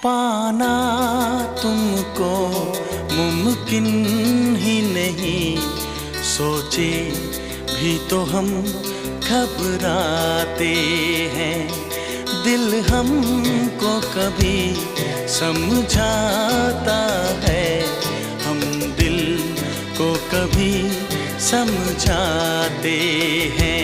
पाना तुमको मुमकिन ही नहीं, सोचे भी तो हम घबराते हैं। दिल हमको कभी समझाता है, हम दिल को कभी समझाते हैं।